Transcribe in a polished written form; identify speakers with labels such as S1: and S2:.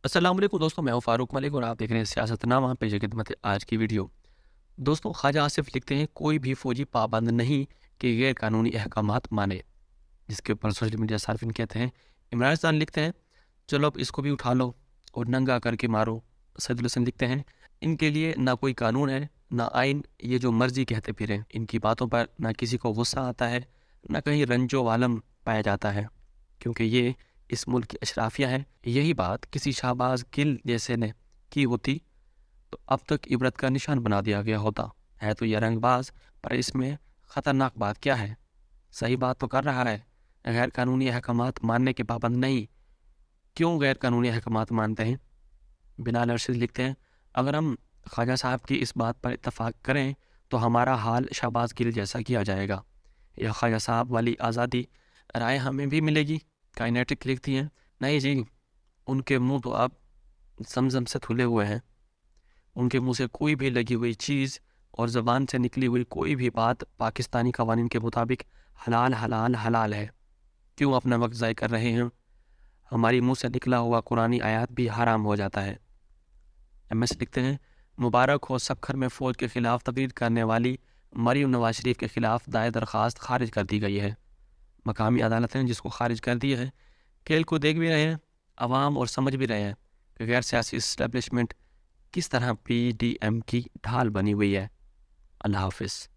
S1: السلام علیکم دوستوں، میں ہوں فاروق ملک اور آپ دیکھ رہے ہیں سیاست نامہ پیش خدمت آج کی ویڈیو۔ دوستوں، خواجہ آصف لکھتے ہیں کوئی بھی فوجی پابند نہیں کہ غیر قانونی احکامات مانے، جس کے اوپر سوشل میڈیا صارفین کہتے ہیں۔ عمران خان لکھتے ہیں چلو اب اس کو بھی اٹھا لو اور ننگا کر کے مارو۔ سید الحسن لکھتے ہیں ان کے لیے نہ کوئی قانون ہے نہ آئین، یہ جو مرضی کہتے پھریں، ان کی باتوں پر نہ کسی کو غصہ آتا ہے نہ کہیں رنج و عالم پایا جاتا ہے، کیونکہ یہ اس ملک کی اشرافیہ ہے۔ یہی بات کسی شہباز گل جیسے نے کی ہوتی تو اب تک عبرت کا نشان بنا دیا گیا ہوتا ہے۔ تو یہ رنگ باز، پر اس میں خطرناک بات کیا ہے؟ صحیح بات تو کر رہا ہے، غیر قانونی احکامات ماننے کے پابند نہیں۔ کیوں غیر قانونی احکامات مانتے ہیں؟ بلال ارشد لکھتے ہیں اگر ہم خواجہ صاحب کی اس بات پر اتفاق کریں تو ہمارا حال شہباز گل جیسا کیا جائے گا، یا خواجہ صاحب والی آزادی رائے ہمیں بھی ملے گی۔ کائنیٹک لکھتی ہیں نہیں جی، ان کے منہ تو اب زمزم سے دھلے ہوئے ہیں، ان کے منہ سے کوئی بھی لگی ہوئی چیز اور زبان سے نکلی ہوئی کوئی بھی بات پاکستانی قوانین کے مطابق حلال حلال حلال ہے۔ کیوں اپنا وقت ضائع کر رہے ہیں؟ ہماری منہ سے نکلا ہوا قرآنی آیات بھی حرام ہو جاتا ہے۔ ایم ایس لکھتے ہیں مبارک ہو سکھر میں فوج کے خلاف تقریر کرنے والی مریم نواز شریف کے خلاف دائر درخواست خارج کر دی گئی ہے۔ مقامی عدالت نے جس کو خارج کر دیا ہے، کھیل کو دیکھ بھی رہے ہیں عوام اور سمجھ بھی رہے ہیں کہ غیر سیاسی اسٹیبلشمنٹ کس طرح پی ڈی ایم کی ڈھال بنی ہوئی ہے۔ اللہ حافظ۔